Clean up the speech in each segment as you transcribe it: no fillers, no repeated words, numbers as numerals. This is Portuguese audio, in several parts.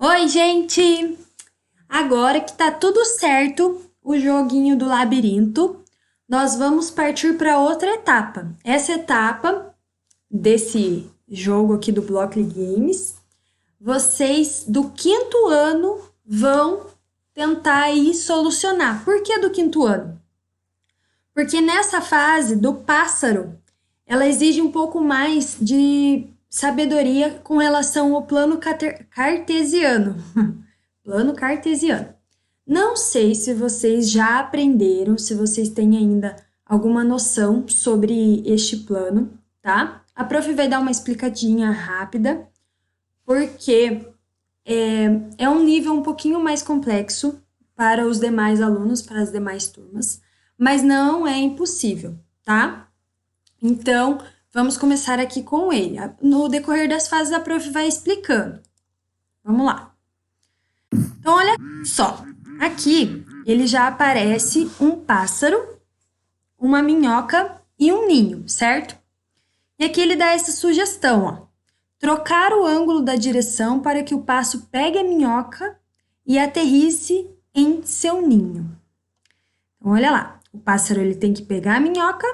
Oi, gente! Agora que tá tudo certo, o joguinho do labirinto, nós vamos partir para outra etapa. Essa etapa desse jogo aqui do Blockly Games, vocês do quinto ano vão tentar aí solucionar. Por que do quinto ano? Porque nessa fase do pássaro, ela exige um pouco mais de sabedoria com relação ao plano cartesiano. Plano cartesiano. Não sei se vocês já aprenderam, se vocês têm ainda alguma noção sobre este plano, tá? A prof vai dar uma explicadinha rápida, porque é um nível um pouquinho mais complexo para os demais alunos, para as demais turmas, mas não é impossível, tá? Então, vamos começar aqui com ele. No decorrer das fases, a prof vai explicando. Vamos lá. Então, olha só. Aqui, ele já aparece um pássaro, uma minhoca e um ninho, certo? E aqui ele dá essa sugestão, ó. Trocar o ângulo da direção para que o pássaro pegue a minhoca e aterrisse em seu ninho. Então, olha lá. O pássaro ele tem que pegar a minhoca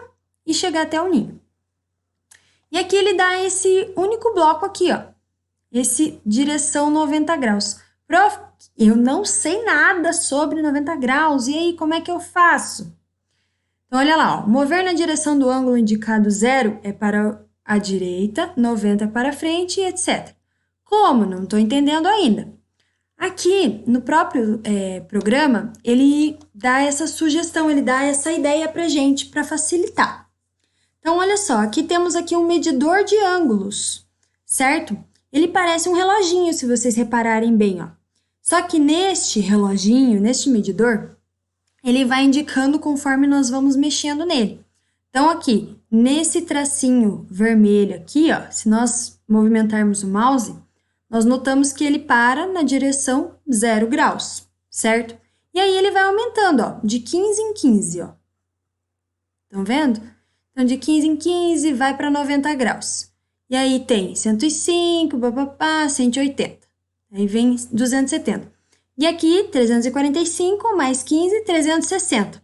e chegar até o ninho. E aqui ele dá esse único bloco aqui, ó. Esse direção 90 graus. Prof, eu não sei nada sobre 90 graus. E aí, como é que eu faço? Então, olha lá, ó. Mover na direção do ângulo indicado 0 é para a direita, 90 para frente, etc. Como? Não estou entendendo ainda. Aqui, no próprio programa, ele dá essa sugestão, ele dá essa ideia para gente, para facilitar. Então, olha só, aqui temos aqui um medidor de ângulos, certo? Ele parece um reloginho, se vocês repararem bem, ó. Só que neste reloginho, neste medidor, ele vai indicando conforme nós vamos mexendo nele. Então, aqui, nesse tracinho vermelho aqui, ó, se nós movimentarmos o mouse, nós notamos que ele para na direção 0 graus, certo? E aí ele vai aumentando, ó, de 15 em 15, ó. Estão vendo? Então, de 15 em 15 vai para 90 graus. E aí tem 105, 180. Aí vem 270. E aqui, 345 mais 15, 360.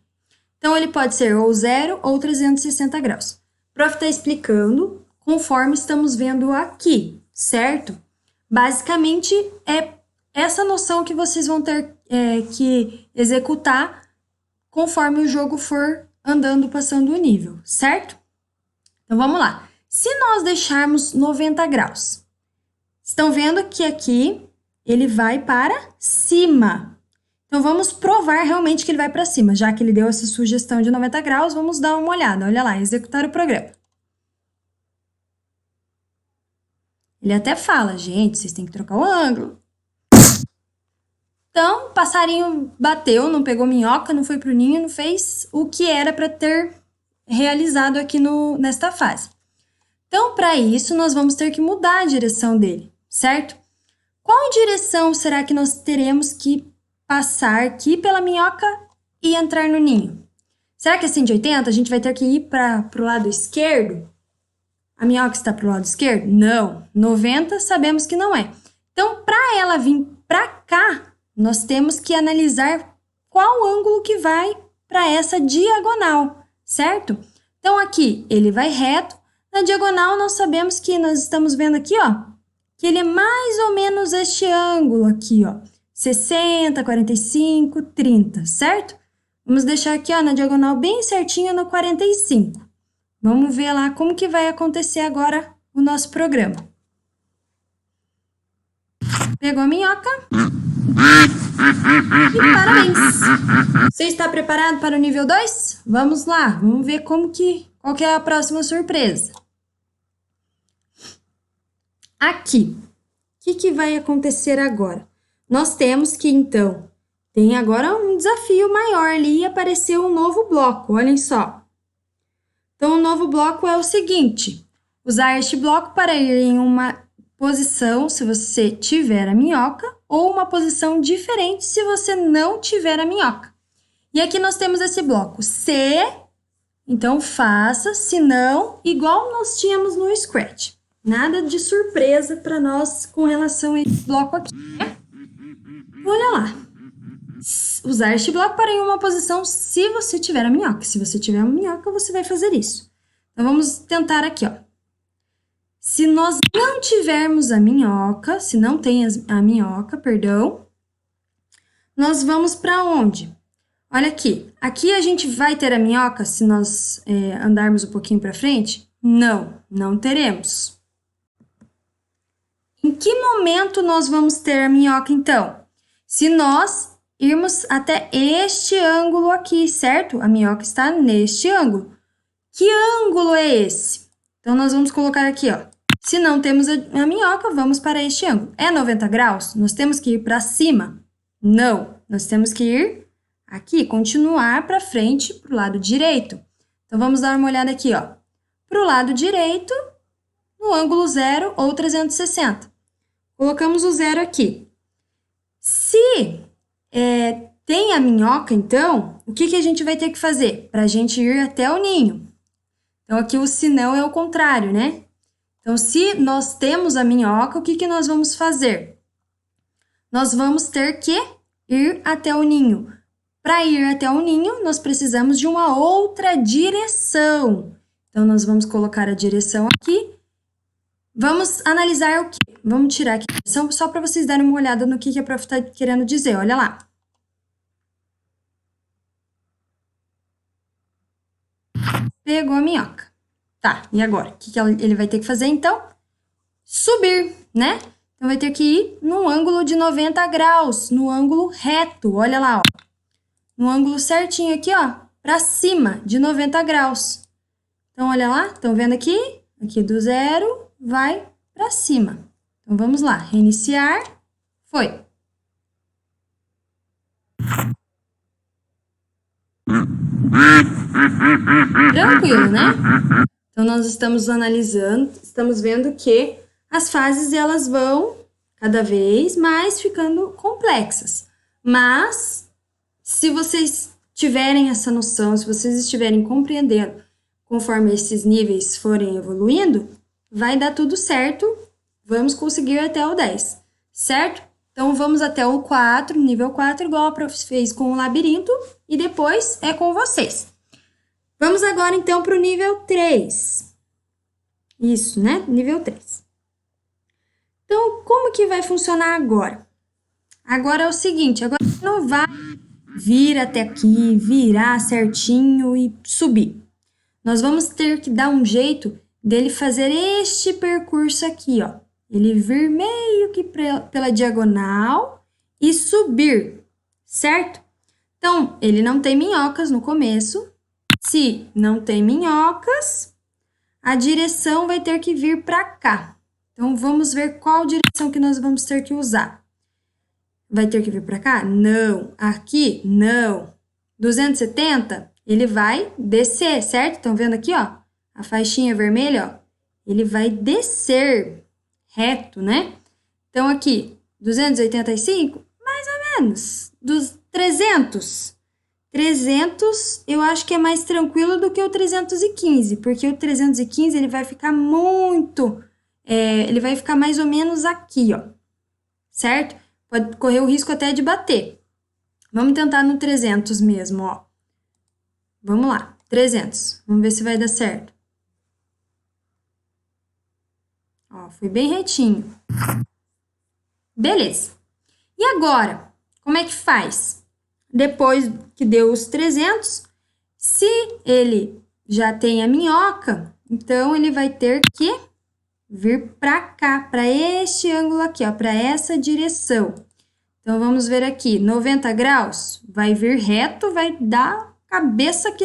Então, ele pode ser ou 0 ou 360 graus. O prof está explicando conforme estamos vendo aqui, certo? Basicamente, é essa noção que vocês vão ter que executar conforme o jogo for andando, passando o nível, certo? Então, vamos lá. Se nós deixarmos 90 graus, estão vendo que aqui ele vai para cima. Então, vamos provar realmente que ele vai para cima. Já que ele deu essa sugestão de 90 graus, vamos dar uma olhada. Olha lá, executar o programa. Ele até fala, gente, vocês têm que trocar o ângulo. Então, o passarinho bateu, não pegou minhoca, não foi pro ninho, não fez o que era para ter realizado aqui nesta fase. Então, para isso, nós vamos ter que mudar a direção dele, certo? Qual direção será que nós teremos que passar aqui pela minhoca e entrar no ninho? Será que é 180? A gente vai ter que ir para o lado esquerdo? A minhoca está para o lado esquerdo? Não. 90 sabemos que não é. Então, para ela vir para cá, nós temos que analisar qual ângulo que vai para essa diagonal, certo? Então, aqui ele vai reto. Na diagonal, nós sabemos que nós estamos vendo aqui, ó, que ele é mais ou menos este ângulo aqui, ó. 60, 45, 30, certo? Vamos deixar aqui, ó, na diagonal bem certinho no 45. Vamos ver lá como que vai acontecer agora o nosso programa. Pegou a minhoca? E parabéns! Você está preparado para o nível 2? Vamos lá, vamos ver qual que é a próxima surpresa. Aqui, o que vai acontecer agora? Nós temos que, então, tem agora um desafio maior ali e apareceu um novo bloco, olhem só. Então, o novo bloco é o seguinte, usar este bloco para ir em uma posição se você tiver a minhoca ou uma posição diferente se você não tiver a minhoca. E aqui nós temos esse bloco, se, então faça, se não, igual nós tínhamos no Scratch. Nada de surpresa para nós com relação a esse bloco aqui, né? Olha lá. Usar este bloco para ir em uma posição se você tiver a minhoca. Se você tiver a minhoca, você vai fazer isso. Então, vamos tentar aqui, ó. Se nós não tivermos a minhoca, se não tem a minhoca, perdão, nós vamos para onde? Olha aqui. Aqui a gente vai ter a minhoca se nós andarmos um pouquinho para frente? Não, não teremos. Em que momento nós vamos ter a minhoca, então? Se nós irmos até este ângulo aqui, certo? A minhoca está neste ângulo. Que ângulo é esse? Então, nós vamos colocar aqui, ó. Se não temos a minhoca, vamos para este ângulo. É 90 graus? Nós temos que ir para cima? Não, nós temos que ir aqui, continuar para frente, para o lado direito. Então, vamos dar uma olhada aqui, ó. Para o lado direito, no ângulo 0 ou 360. Colocamos o 0 aqui. Se tem a minhoca, então, o que a gente vai ter que fazer? Para a gente ir até o ninho. Então, aqui o senão é o contrário, né? Então, se nós temos a minhoca, o que nós vamos fazer? Nós vamos ter que ir até o ninho. Para ir até o ninho, nós precisamos de uma outra direção. Então, nós vamos colocar a direção aqui. Vamos analisar o quê? Vamos tirar aqui a direção só para vocês darem uma olhada no que a prof está querendo dizer. Olha lá. Pegou a minhoca. Tá, e agora? O que ele vai ter que fazer, então? Subir, né? Então, vai ter que ir no ângulo de 90 graus, no ângulo reto. Olha lá, ó. No ângulo certinho aqui, ó, para cima, de 90 graus. Então, olha lá, estão vendo aqui? Aqui do 0, vai para cima. Então, vamos lá, reiniciar. Foi. Tranquilo, né? Então, nós estamos analisando, estamos vendo que as fases, elas vão cada vez mais ficando complexas. Mas, se vocês tiverem essa noção, se vocês estiverem compreendendo conforme esses níveis forem evoluindo, vai dar tudo certo, vamos conseguir até o 10, certo? Então, vamos até o 4, nível 4, igual a prof fez com o labirinto, e depois é com vocês. Vamos agora, então, para o nível 3. Isso, né? Nível 3. Então, como que vai funcionar agora? Agora é o seguinte, agora não vai vir até aqui, virar certinho e subir. Nós vamos ter que dar um jeito dele fazer este percurso aqui, ó. Ele vir meio que pela diagonal e subir, certo? Então, ele não tem minhocas no começo. Se não tem minhocas, a direção vai ter que vir para cá. Então, vamos ver qual direção que nós vamos ter que usar. Vai ter que vir para cá? Não. Aqui? Não. 270, ele vai descer, certo? Estão vendo aqui, ó? A faixinha vermelha, ó. Ele vai descer reto, né? Então, aqui, 285, mais ou menos. Dos 300. 300, eu acho que é mais tranquilo do que o 315, porque o 315, ele vai ficar muito... ele vai ficar mais ou menos aqui, ó. Certo? Pode correr o risco até de bater. Vamos tentar no 300 mesmo, ó. Vamos lá, 300. Vamos ver se vai dar certo. Ó, foi bem retinho. Beleza. E agora, como é que faz? Depois que deu os 300, se ele já tem a minhoca, então ele vai ter que vir para cá, para este ângulo aqui, ó, para essa direção. Então, vamos ver aqui, 90 graus, vai vir reto, vai dar cabeça aqui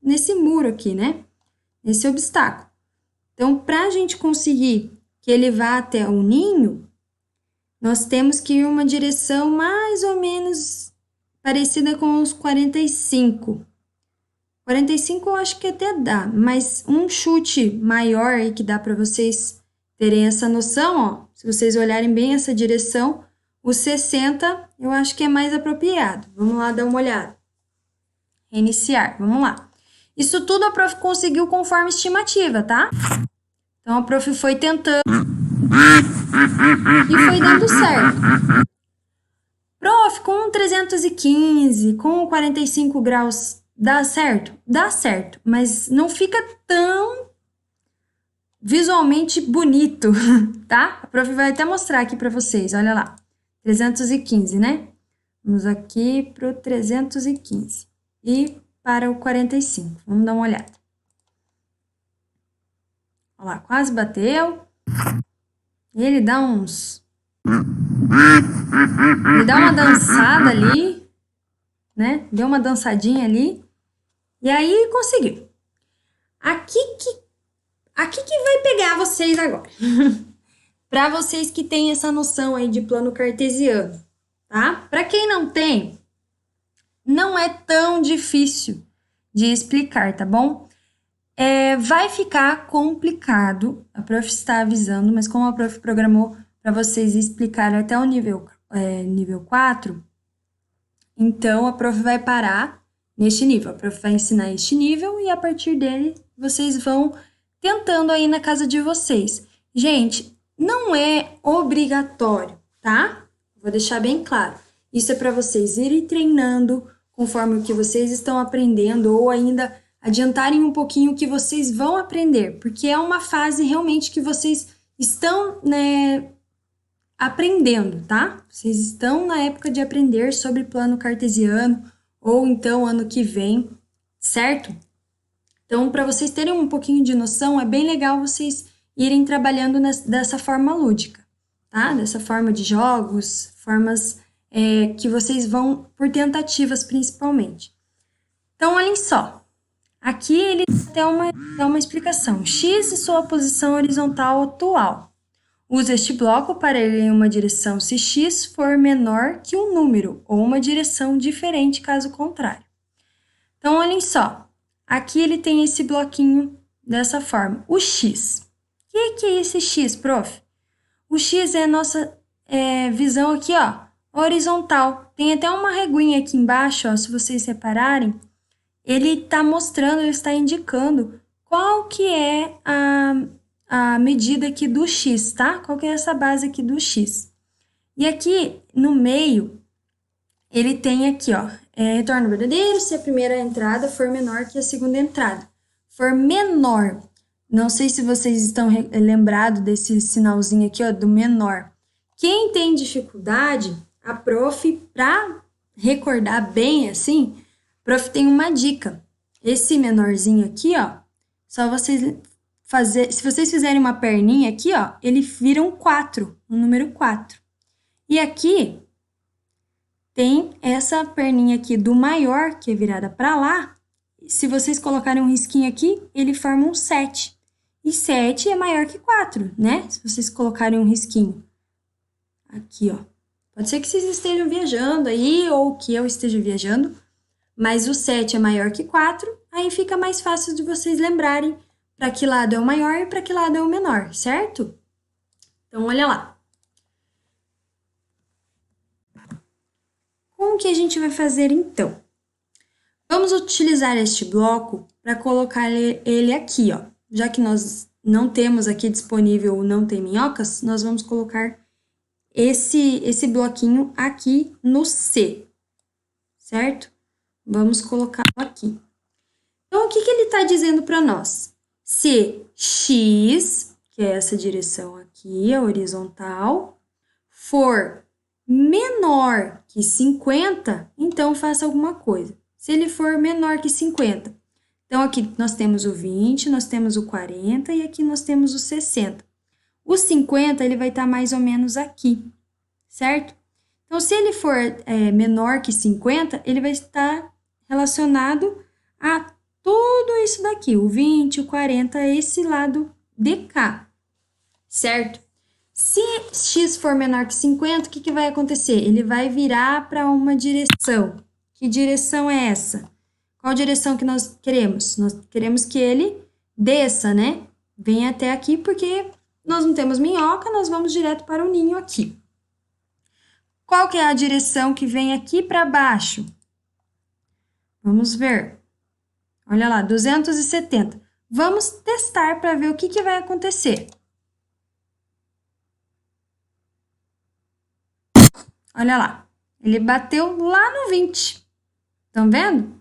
nesse muro aqui, né? Nesse obstáculo. Então, para a gente conseguir que ele vá até o ninho, nós temos que ir uma direção mais ou menos parecida com os 45. 45 eu acho que até dá, mas um chute maior aí que dá para vocês terem essa noção, ó. Se vocês olharem bem essa direção, o 60 eu acho que é mais apropriado. Vamos lá dar uma olhada. Reiniciar, vamos lá. Isso tudo a prof conseguiu conforme estimativa, tá? Então, a prof foi tentando e foi dando certo. Prof, com 315, com 45 graus, dá certo? Dá certo, mas não fica tão visualmente bonito, tá? A prof vai até mostrar aqui para vocês, olha lá. 315, né? Vamos aqui para o 315 e para o 45. Vamos dar uma olhada. Olha lá, quase bateu. Ele dá uns... Ele dá uma dançada ali, né? Deu uma dançadinha ali. E aí conseguiu. Aqui que vai pegar vocês agora. Para vocês que têm essa noção aí de plano cartesiano, tá? Para quem não tem, não é tão difícil de explicar, tá bom? Vai ficar complicado, a prof está avisando, mas como a prof programou para vocês explicarem até o nível 4, então a prof vai parar neste nível. A prof vai ensinar este nível e a partir dele vocês vão tentando aí na casa de vocês. Gente, não é obrigatório, tá? Vou deixar bem claro. Isso é para vocês irem treinando conforme o que vocês estão aprendendo ou ainda adiantarem um pouquinho o que vocês vão aprender, porque é uma fase realmente que vocês estão, né, aprendendo, tá? Vocês estão na época de aprender sobre plano cartesiano ou então ano que vem, certo? Então, para vocês terem um pouquinho de noção, é bem legal vocês irem trabalhando dessa forma lúdica, tá? Dessa forma de jogos, formas que vocês vão por tentativas principalmente. Então, olhem só. Aqui ele dá uma explicação. X e sua posição horizontal atual. Use este bloco para ir em uma direção se x for menor que um número ou uma direção diferente caso contrário. Então, olhem só. Aqui ele tem esse bloquinho dessa forma. O x. O que é esse x, prof? O x é a nossa visão aqui, ó, horizontal. Tem até uma reguinha aqui embaixo, ó, se vocês repararem. Ele está mostrando, ele está indicando qual que é a medida aqui do x, tá? Qual que é essa base aqui do x. E aqui no meio, ele tem aqui, ó, retorno verdadeiro se a primeira entrada for menor que a segunda entrada. For menor, não sei se vocês estão lembrados desse sinalzinho aqui, ó, do menor. Quem tem dificuldade, a prof, para recordar bem assim, a prof tem uma dica. Esse menorzinho aqui, ó, só vocês fazer, se vocês fizerem uma perninha aqui, ó, ele vira um 4, um número 4. E aqui tem essa perninha aqui do maior, que é virada para lá. Se vocês colocarem um risquinho aqui, ele forma um 7. E 7 é maior que 4, né? Se vocês colocarem um risquinho. Aqui, ó. Pode ser que vocês estejam viajando aí, ou que eu esteja viajando. Mas o 7 é maior que 4, aí fica mais fácil de vocês lembrarem para que lado é o maior e para que lado é o menor, certo? Então, olha lá. Como que a gente vai fazer, então? Vamos utilizar este bloco para colocar ele aqui, ó. Já que nós não temos aqui disponível o não tem minhocas, nós vamos colocar esse bloquinho aqui no C, certo? Vamos colocá-lo aqui. Então, o que ele está dizendo para nós? Se x, que é essa direção aqui, a horizontal, for menor que 50, então faça alguma coisa. Se ele for menor que 50, então aqui nós temos o 20, nós temos o 40 e aqui nós temos o 60. O 50, ele vai estar mais ou menos aqui, certo? Então, se ele for menor que 50, ele vai estar relacionado a tudo isso daqui, o 20, o 40, esse lado de cá, certo? Se x for menor que 50, o que vai acontecer? Ele vai virar para uma direção. Que direção é essa? Qual direção que nós queremos? Nós queremos que ele desça, né? Venha até aqui, porque nós não temos minhoca, nós vamos direto para o ninho aqui. Qual que é a direção que vem aqui para baixo? Vamos ver. Olha lá, 270. Vamos testar para ver o que vai acontecer. Olha lá. Ele bateu lá no 20. Estão vendo?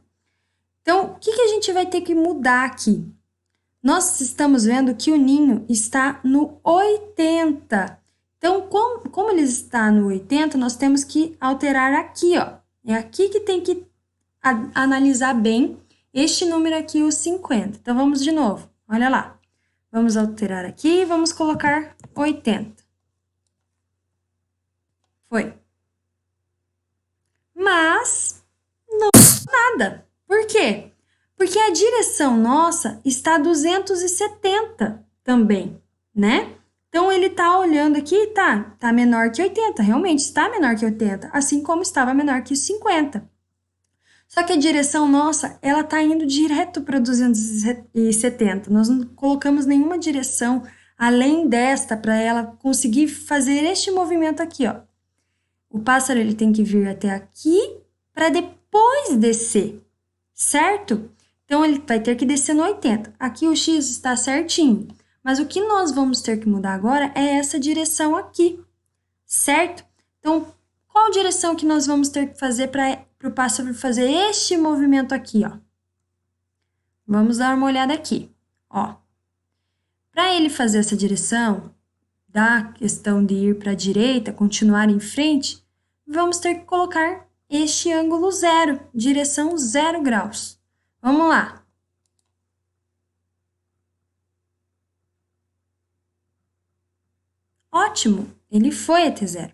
Então, o que a gente vai ter que mudar aqui? Nós estamos vendo que o ninho está no 80. Então, como ele está no 80, nós temos que alterar aqui, ó. É aqui que tem que analisar bem este número aqui, o 50. Então, vamos de novo. Olha lá. Vamos alterar aqui e vamos colocar 80. Foi. Mas, não nada. Por quê? Porque a direção nossa está 270 também, né? Então, ele tá olhando aqui, tá menor que 80, realmente está menor que 80, assim como estava menor que 50. Só que a direção nossa, ela tá indo direto para 270. Nós não colocamos nenhuma direção além desta para ela conseguir fazer este movimento aqui, ó. O pássaro, ele tem que vir até aqui para depois descer, certo? Então, ele vai ter que descer no 80. Aqui o X está certinho. Mas o que nós vamos ter que mudar agora é essa direção aqui, certo? Então, qual direção que nós vamos ter que fazer para o pássaro fazer este movimento aqui, ó? Vamos dar uma olhada aqui, ó. Para ele fazer essa direção, da questão de ir para a direita, continuar em frente, vamos ter que colocar este ângulo 0, direção 0 graus. Vamos lá. Ótimo, ele foi até 0.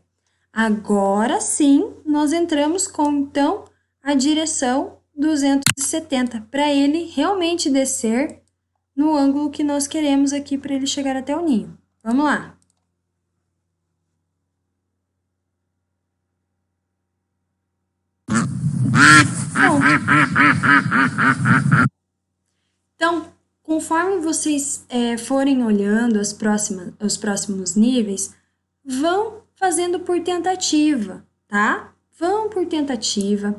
Agora sim, nós entramos com, então, a direção 270, para ele realmente descer no ângulo que nós queremos aqui para ele chegar até o ninho. Vamos lá. Pronto. Então, conforme vocês forem olhando os próximos níveis, vão fazendo por tentativa, tá? Vão por tentativa.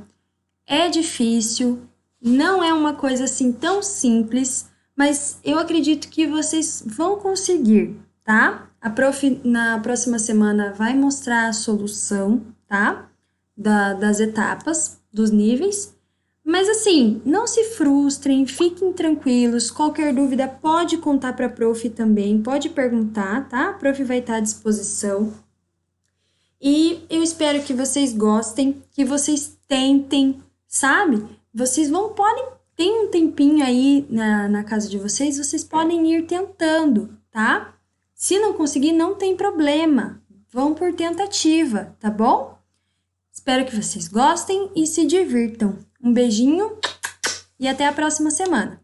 É difícil, não é uma coisa assim tão simples, mas eu acredito que vocês vão conseguir, tá? A prof, na próxima semana, vai mostrar a solução, tá? Das etapas, dos níveis. Mas assim, não se frustrem, fiquem tranquilos. Qualquer dúvida pode contar para a prof também, pode perguntar, tá? A prof vai estar à disposição. E eu espero que vocês gostem, que vocês tentem, sabe? Vocês tem um tempinho aí na casa de vocês podem ir tentando, tá? Se não conseguir, não tem problema. Vão por tentativa, tá bom? Espero que vocês gostem e se divirtam. Um beijinho e até a próxima semana.